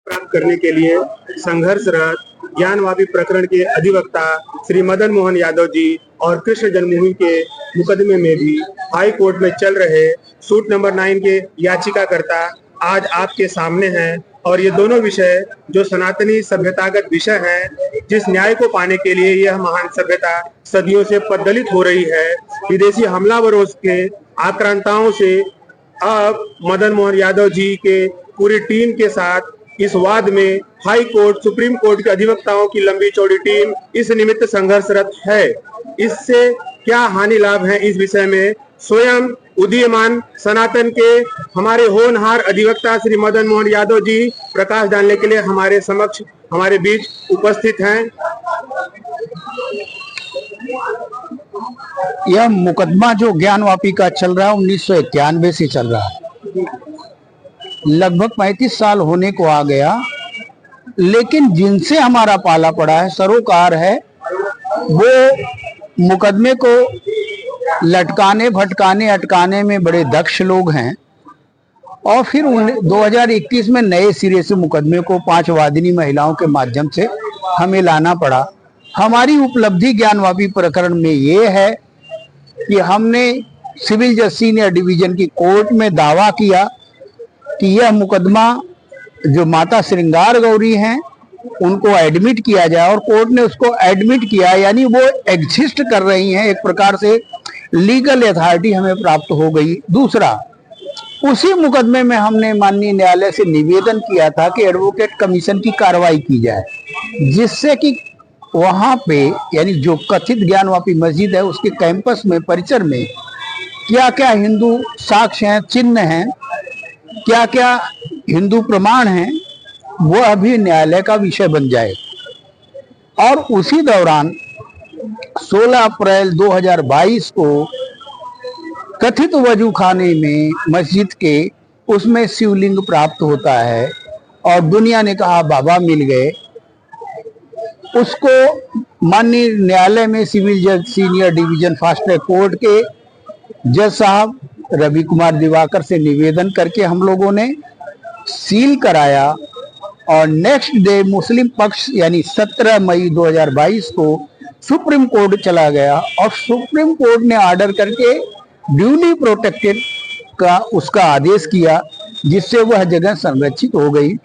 प्राप्त करने के लिए संघर्षरत ज्ञानवापी प्रकरण के अधिवक्ता श्री मदन मोहन यादव जी और कृष्ण जन्मभूमि के मुकदमे में भी हाई कोर्ट में चल रहे सूट नंबर 9 के याचिकाकर्ता आज आपके सामने हैं और ये दोनों विषय जो सनातनी सभ्यतागत विषय हैं, जिस न्याय को पाने के लिए यह महान सभ्यता सदियों से पद्दलित हो रही है, विदेशी हमलावरों के आक्रांताओं से अब मदन मोहन यादव जी के पूरी टीम के साथ इस वाद में हाई कोर्ट, सुप्रीम कोर्ट के अधिवक्ताओं की लंबी चौड़ी टीम इस निमित्त संघर्षरत है। इससे क्या हानि लाभ है, इस विषय में स्वयं उदीयमान सनातन के हमारे होनहार अधिवक्ता श्री मदन मोहन यादव जी प्रकाश डालने के लिए हमारे समक्ष, हमारे बीच उपस्थित हैं। यह मुकदमा जो ज्ञानवापी का चल रहा है 1991 से चल रहा है, लगभग 35 साल होने को आ गया, लेकिन जिनसे हमारा पाला पड़ा है, सरोकार है, वो मुकदमे को लटकाने, भटकाने, अटकाने में बड़े दक्ष लोग हैं। और फिर 2021 में नए सिरे से मुकदमे को 5 वादिनी महिलाओं के माध्यम से हमें लाना पड़ा। हमारी उपलब्धि ज्ञानवापी प्रकरण में ये है कि हमने सिविल जज सीनियर डिवीजन की कोर्ट में दावा किया कि यह मुकदमा जो माता श्रृंगार गौरी हैं उनको एडमिट किया जाए, और कोर्ट ने उसको एडमिट किया, यानी वो एग्जिस्ट कर रही हैं, एक प्रकार से लीगल अथॉरिटी हमें प्राप्त हो गई। दूसरा, उसी मुकदमे में हमने माननीय न्यायालय से निवेदन किया था कि एडवोकेट कमीशन की कार्रवाई की जाए, जिससे कि वहां पे यानी जो कथित ज्ञानवापी मस्जिद है उसके कैंपस में, परिसर में क्या क्या हिंदू साक्ष्य हैं, चिन्ह हैं, क्या क्या हिंदू प्रमाण हैं, वो अभी न्यायालय का विषय बन जाए। और उसी दौरान 16 अप्रैल 2022 को कथित वजू खाने में मस्जिद के उसमें शिवलिंग प्राप्त होता है और दुनिया ने कहा बाबा मिल गए। उसको माननीय न्यायालय में सिविल जज senior division fast track court के जज साहब रवि कुमार दिवाकर से निवेदन करके हम लोगों ने सील कराया, और नेक्स्ट डे मुस्लिम पक्ष यानी 17 मई 2022 को सुप्रीम कोर्ट चला गया और सुप्रीम कोर्ट ने ऑर्डर करके ड्यूली प्रोटेक्टेड का उसका आदेश किया, जिससे वह जगह संरक्षित हो गई।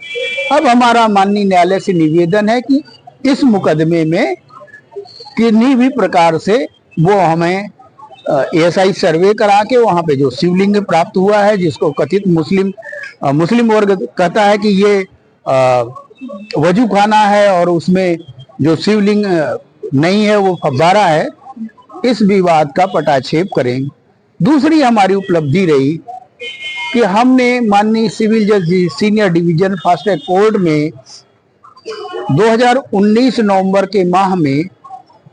अब हमारा माननीय न्यायालय से निवेदन है कि इस मुकदमे में किन्हीं भी प्रकार से वो हमें एएसआई सर्वे करा के वहां पे जो शिवलिंग प्राप्त हुआ है, जिसको कथित मुस्लिम वर्ग कहता है कि ये वजू खाना है और उसमें जो शिवलिंग नहीं है वो फव्वारा है, इस विवाद का पटाक्षेप करेंगे। दूसरी हमारी उपलब्धि रही कि हमने माननीय सिविल जज senior division fast track court में 2019 नवंबर के माह में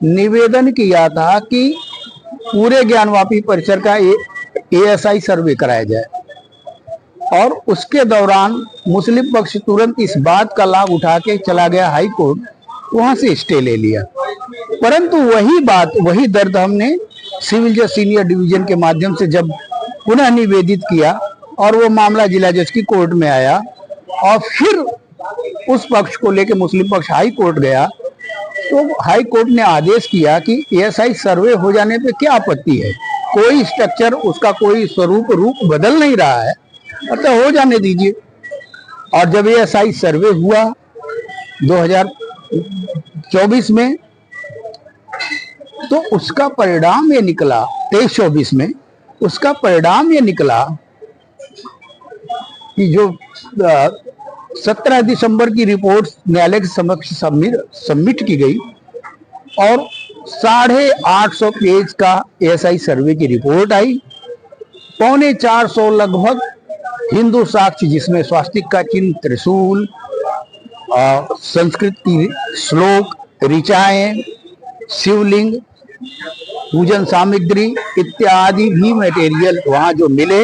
निवेदन किया था कि पूरे ज्ञानवापी परिसर का एएसआई सर्वे कराया जाए, और उसके दौरान मुस्लिम पक्ष तुरंत इस बात का लाभ उठा के चला गया हाई कोर्ट, वहां से स्टे ले लिया। परंतु वही बात, वही दर्द हमने सिविल जज सीनियर डिवीजन के माध्यम से जब पुनः निवेदित किया और वो मामला जिला जज की कोर्ट में आया, और फिर उस पक्ष को लेकर मुस्लिम पक्ष हाई कोर्ट गया, तो हाई कोर्ट ने आदेश किया कि एएसआई सर्वे हो जाने पे क्या आपत्ति है, कोई स्ट्रक्चर, उसका कोई स्वरूप रूप बदल नहीं रहा है, अतः हो जाने दीजिए। और जब एएसआई सर्वे हुआ 2024 में, तो उसका परिणाम ये निकला, 23-24 में उसका परिणाम ये निकला कि जो 17 दिसंबर की रिपोर्ट न्यायालय के समक्ष सबमिट की गई और 850 पेज का एएसआई सर्वे की रिपोर्ट आई। 350 लगभग हिंदू साक्ष्य, जिसमें स्वास्तिक का चिन्ह, त्रिशूल, संस्कृत की श्लोक, ऋचाएं, शिवलिंग, पूजन सामग्री इत्यादि भी मटेरियल वहां जो मिले,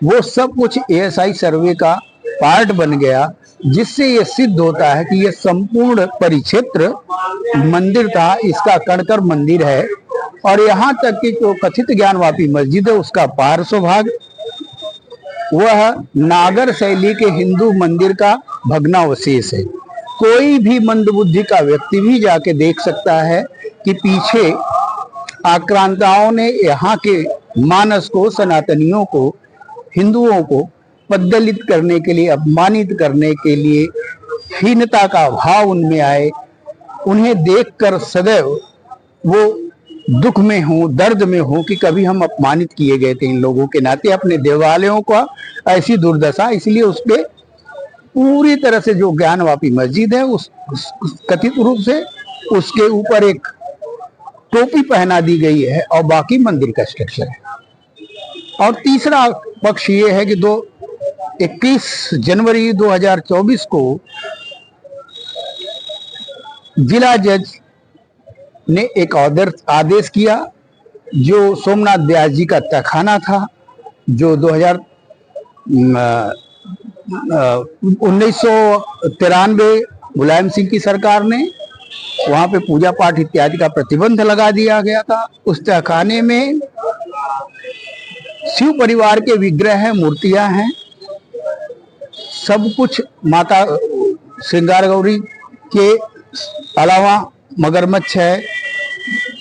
वो सब कुछ एएसआई सर्वे का पार्ट बन गया, जिससे ये सिद्ध होता है कि ये संपूर्ण परिक्षेत्र मंदिर था, इसका कणकर मंदिर है। और यहाँ तक कि जो कथित ज्ञानवापी मस्जिद है उसका पार्श्व भाग वह नागर शैली के हिंदू मंदिर का भग्नावशेष है। कोई भी मंदबुद्धि का व्यक्ति भी जाके देख सकता है कि पीछे आक्रांताओं ने यहाँ के मानस को, सनातनियों को, हिंदुओं को पद्दलित करने के लिए, अपमानित करने के लिए, हीनता का भाव उनमें आए। उन्हें देखकर सदैव वो दुख में हो, दर्द में हो कि कभी हम अपमानित किए गए थे इन लोगों के नाते। अपने देवालयों का ऐसी दुर्दशा, इसलिए उसपे पूरी तरह से जो ज्ञानवापी मस्जिद है उस कथित रूप से उसके ऊपर एक टोपी पहना दी गई है और बाकी मंदिर का स्ट्रक्चर है। और तीसरा पक्ष ये है कि 21 जनवरी 2024 को जिला जज ने एक आदेश किया, जो सोमनाथ व्यास जी का तहखाना था, जो 1993 मुलायम सिंह की सरकार ने वहां पे पूजा पाठ इत्यादि का प्रतिबंध लगा दिया गया था। उस तहखाने में शिव परिवार के विग्रह हैं, मूर्तियां हैं, सब कुछ माता श्रृंगार गौरी के अलावा मगरमच्छ है,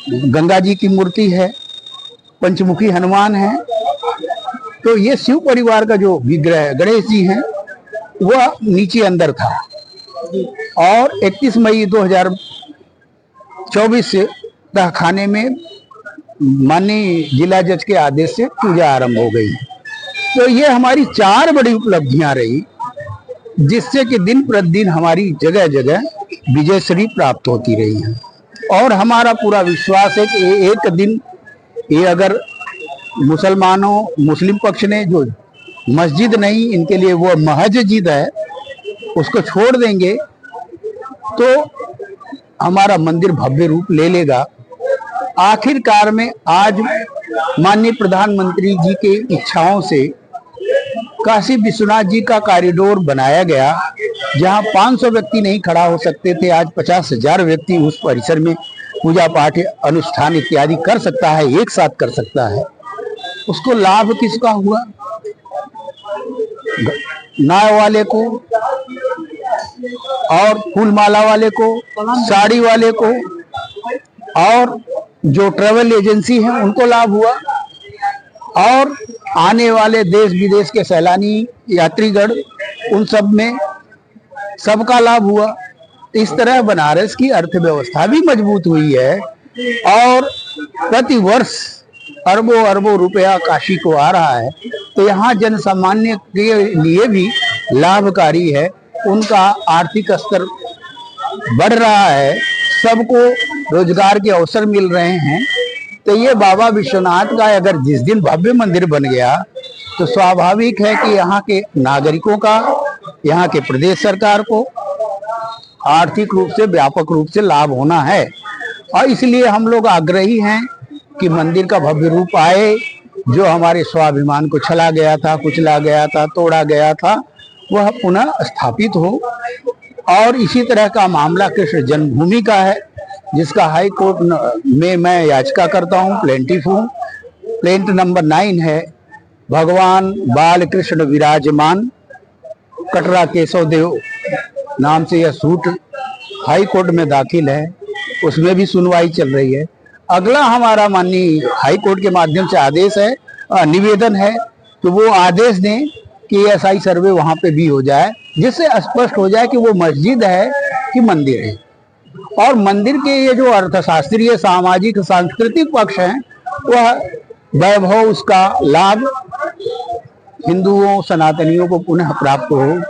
गंगा जी की मूर्ति है, पंचमुखी हनुमान है। तो ये शिव परिवार का जो विग्रह है, गणेश जी हैं, वह नीचे अंदर था। और 31 मई 2024 से तहखाने में माननीय जिला जज के आदेश से पूजा आरंभ हो गई। तो ये हमारी 4 बड़ी उपलब्धियां रही, जिससे कि दिन प्रतिदिन हमारी जगह जगह विजयश्री प्राप्त होती रही है। और हमारा पूरा विश्वास है कि एक दिन ये अगर मुस्लिम पक्ष ने जो मस्जिद नहीं, इनके लिए वो महजिद है, उसको छोड़ देंगे तो हमारा मंदिर भव्य रूप ले लेगा। आखिरकार में आज माननीय प्रधानमंत्री जी के इच्छाओं से काशी विश्वनाथ जी का कॉरिडोर बनाया गया, जहां 500 व्यक्ति नहीं खड़ा हो सकते थे, आज 50,000 व्यक्ति उस परिसर में पूजा पाठ, अनुष्ठान इत्यादि कर सकता है, एक साथ कर सकता है। उसको लाभ किसका हुआ? नाव वाले को, और फूलमाला वाले को, साड़ी वाले को, और जो ट्रेवल एजेंसी है उनको लाभ हुआ, और आने वाले देश विदेश के सैलानी यात्रीगण, उन सब में सबका लाभ हुआ। इस तरह बनारस की अर्थव्यवस्था भी मजबूत हुई है और प्रति वर्ष अरबों अरबों रुपया काशी को आ रहा है। तो यहाँ जन सामान्य के लिए भी लाभकारी है, उनका आर्थिक स्तर बढ़ रहा है, सबको रोजगार के अवसर मिल रहे हैं। तो ये बाबा विश्वनाथ का अगर जिस दिन भव्य मंदिर बन गया तो स्वाभाविक है कि यहाँ के नागरिकों का, यहाँ के प्रदेश सरकार को आर्थिक रूप से, व्यापक रूप से लाभ होना है। और इसलिए हम लोग आग्रही हैं कि मंदिर का भव्य रूप आए, जो हमारे स्वाभिमान को छला गया था, कुचला गया था, तोड़ा गया था, वह पुनः स्थापित हो। और इसी तरह का मामला कृष्ण जन्मभूमि का है, जिसका हाई कोर्ट में मैं याचिका करता हूँ, प्लेंटिफ हूँ। प्लेंट नंबर 9 है, भगवान बाल कृष्ण विराजमान, कटरा केशव देव नाम से यह सूट हाई कोर्ट में दाखिल है, उसमें भी सुनवाई चल रही है। अगला हमारा माननीय हाई कोर्ट के माध्यम से आदेश है, निवेदन है कि वो आदेश दें कि ASI सर्वे वहां पे भी हो जाए, जिससे स्पष्ट हो जाए कि वो मस्जिद है कि मंदिर है। और मंदिर के ये जो अर्थशास्त्रीय, सामाजिक, सांस्कृतिक पक्ष हैं, वह वैभव, उसका लाभ हिंदुओं, सनातनियों को पुनः प्राप्त हो,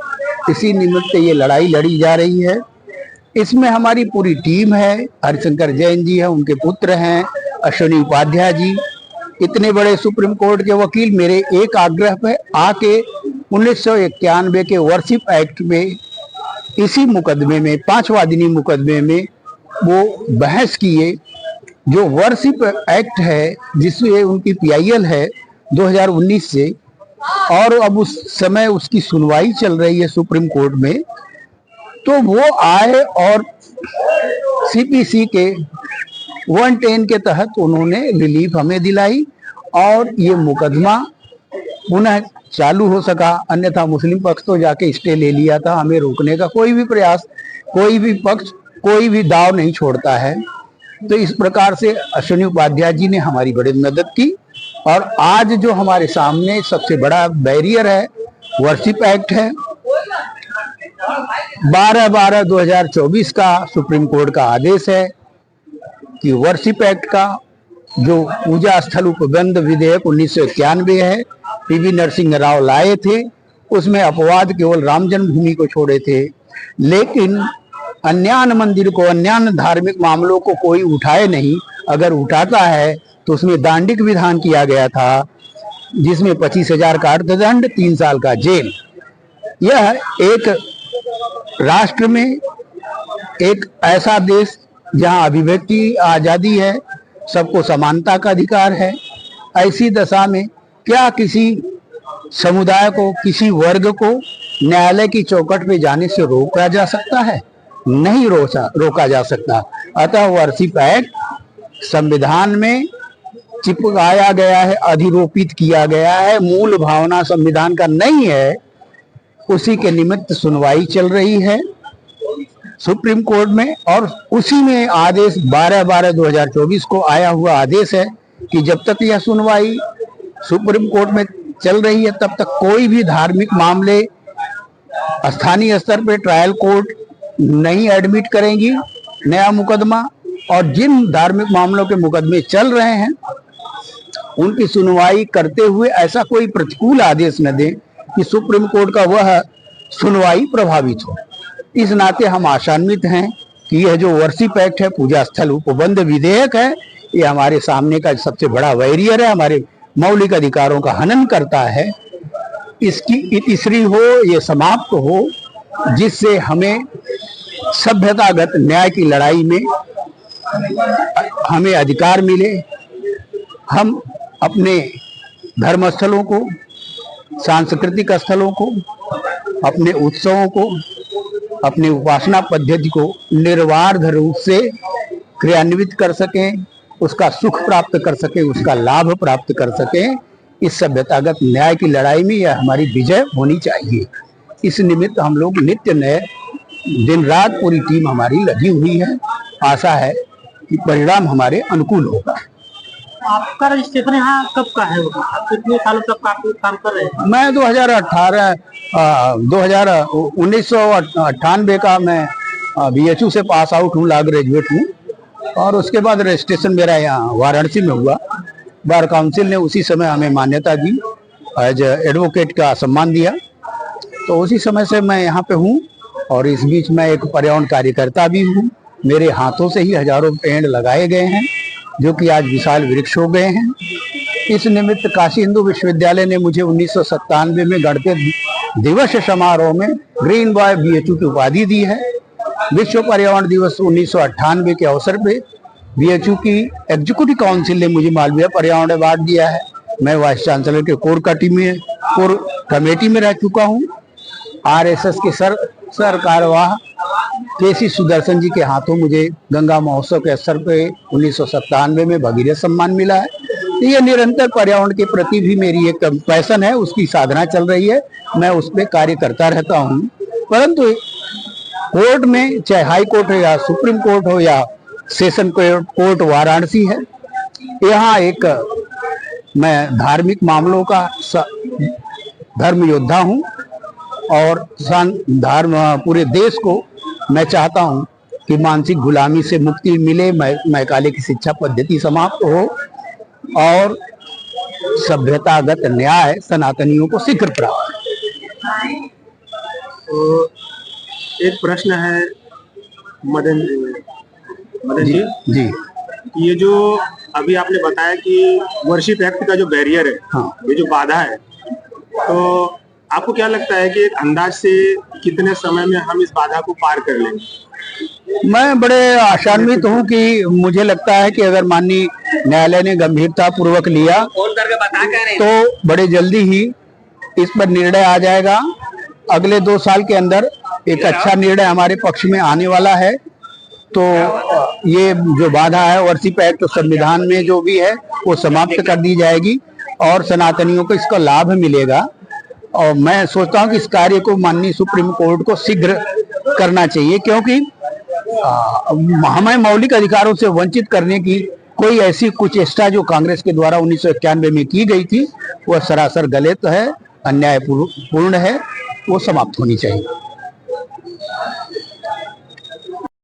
इसी निमित्त ये लड़ाई लड़ी जा रही है। इसमें हमारी पूरी टीम है, हरिशंकर जैन जी हैं, उनके पुत्र हैं अश्विनी उपाध्याय जी, इतने बड़े सुप्रीम कोर्ट के वकील। मेरे एक आग्रह पे आके 1991 के वर्शिप एक्ट में, इसी मुकदमे में, 5 वादिनी मुकदमे में वो बहस किए। जो वर्शिप एक्ट है, जिसमें उनकी PIL है 2019 से, और अब उस समय उसकी सुनवाई चल रही है सुप्रीम कोर्ट में, तो वो आए और CPC के 110 के तहत उन्होंने रिलीफ हमें दिलाई और ये मुकदमा पुनः चालू हो सका, अन्यथा मुस्लिम पक्ष तो जाके स्टे ले लिया था। हमें रोकने का कोई भी प्रयास, कोई भी पक्ष, कोई भी दाव नहीं छोड़ता है। तो इस प्रकार से अश्विनी उपाध्याय जी ने हमारी बड़ी मदद की। और आज जो हमारे सामने सबसे बड़ा बैरियर है, वर्शिप एक्ट है। 12/12/2024 का सुप्रीम कोर्ट का आदेश है कि वर्शिप एक्ट का जो पूजा स्थल उपबंध विधेयक 1991 है, पीवी नरसिंह राव लाए थे, उसमें अपवाद केवल राम जन्मभूमि को छोड़े थे, लेकिन अन्यान्य मंदिर को, अन्यान्य धार्मिक मामलों को कोई उठाए नहीं। अगर उठाता है तो उसमें दांडिक विधान किया गया था, जिसमें 25,000 का अर्थदंड, 3 साल का जेल। यह एक राष्ट्र में, एक ऐसा देश जहां अभिव्यक्ति आजादी है, सबको समानता का अधिकार है, ऐसी दशा में क्या किसी समुदाय को, किसी वर्ग को न्यायालय की चौखट पे जाने से रोका जा सकता है? नहीं रोका जा सकता। अतः वर्शिप एक्ट संविधान में चिपकाया गया है, अधिरोपित किया गया है, मूल भावना संविधान का नहीं है। उसी के निमित्त सुनवाई चल रही है सुप्रीम कोर्ट में, और उसी में आदेश 12/12/2024 को आया हुआ आदेश है कि जब तक यह सुनवाई सुप्रीम कोर्ट में चल रही है, तब तक कोई भी धार्मिक मामले स्थानीय स्तर पर ट्रायल कोर्ट नहीं एडमिट करेंगी नया मुकदमा। और जिन धार्मिक मामलों के मुकदमे चल रहे हैं, उनकी सुनवाई करते हुए ऐसा कोई प्रतिकूल आदेश न दें कि सुप्रीम कोर्ट का वह सुनवाई प्रभावित हो। इस नाते हम आशान्वित हैं कि यह जो वर्शिप एक्ट है, पूजा स्थल उपबंध विधेयक है, ये हमारे सामने का सबसे बड़ा बैरियर है, हमारे मौलिक अधिकारों का हनन करता है। इसकी इतिश्री हो, ये समाप्त हो, जिससे हमें सभ्यतागत न्याय की लड़ाई में हमें अधिकार मिले। हम अपने धर्मस्थलों को, सांस्कृतिक स्थलों को, अपने उत्सवों को, अपनी उपासना पद्धति को निर्बाध रूप से क्रियान्वित कर सकें, उसका सुख प्राप्त कर सकें, उसका लाभ प्राप्त कर सकें। इस सभ्यतागत न्याय की लड़ाई में यह हमारी विजय होनी चाहिए। इस निमित्त हम लोग नित्य नए, दिन रात पूरी टीम हमारी लगी हुई है। आशा है कि परिणाम हमारे अनुकूल होगा। आपका रजिस्ट्रेशन यहाँ कब का है? आप कितने सालों तक आप काम कर रहे हैं? मैं 1998 का मैं BHU से पास आउट हूँ, लॉ ग्रेजुएट हूँ। और उसके बाद रजिस्ट्रेशन मेरा यहाँ वाराणसी में हुआ। बार काउंसिल ने उसी समय हमें मान्यता दी, एज एडवोकेट का सम्मान दिया, तो उसी समय से मैं यहाँ पे हूँ। और इस बीच मैं एक पर्यावरण कार्यकर्ता भी हूँ। मेरे हाथों से ही हजारों पेड़ लगाए गए हैं, जो कि आज विशाल वृक्ष हो गए हैं। इस निमित्त काशी हिंदू विश्वविद्यालय ने मुझे 1997 में गणतंत्र दिवस समारोह में ग्रीन बॉय BHU की उपाधि दी है। विश्व पर्यावरण दिवस 1998 के अवसर पे BHU की एग्जीक्यूटिव काउंसिल ने मुझे मालवीय पर्यावरण अवार्ड दिया है। मैं वाइस चांसलर के कोर कमेटी में रह चुका हूँ। RSS के सर कार्यवाह KC सुदर्शन जी के हाथों मुझे गंगा महोत्सव के अवसर पे 1997 में भगीरथ सम्मान मिला है। तो ये निरंतर पर्यावरण के प्रति भी मेरी एक पैशन है, उसकी साधना चल रही है। मैं उस पर कार्य करता रहता हूँ। परंतु कोर्ट में, चाहे हाई कोर्ट हो या सुप्रीम कोर्ट हो या सेशन कोर्ट वाराणसी है, यहाँ एक मैं धार्मिक मामलों का धर्म योद्धा हूँ। और पूरे देश को मैं चाहता हूं कि मानसिक गुलामी से मुक्ति मिले, मैकाले की शिक्षा पद्धति समाप्त हो और सभ्यतागत न्याय सनातनियों को शीघ्र प्राप्त। तो एक प्रश्न है मदन जी, ये जो अभी आपने बताया कि वर्शिप एक्ट का जो बैरियर है, हाँ, ये जो बाधा है, तो आपको क्या लगता है कि एक अंदाज से कितने समय में हम इस बाधा को पार कर लेंगे? मैं बड़े आशान्वित हूँ कि मुझे लगता है कि अगर माननीय न्यायालय ने गंभीरता पूर्वक लिया तो बड़े जल्दी ही इस पर निर्णय आ जाएगा। अगले 2 साल के अंदर एक अच्छा निर्णय हमारे पक्ष में आने वाला है। तो ये जो बाधा है वर्शिप एक्ट संविधान में जो भी है वो समाप्त कर दी जाएगी और सनातनियों को इसका लाभ मिलेगा। और मैं सोचता हूँ कि इस कार्य को माननीय सुप्रीम कोर्ट को शीघ्र करना चाहिए, क्योंकि हमें मौलिक अधिकारों से वंचित करने की कोई ऐसी कुचेष्टा जो कांग्रेस के द्वारा 1991 में की गई थी वह सरासर गलत है, अन्यायपूर्ण है, वो समाप्त होनी चाहिए।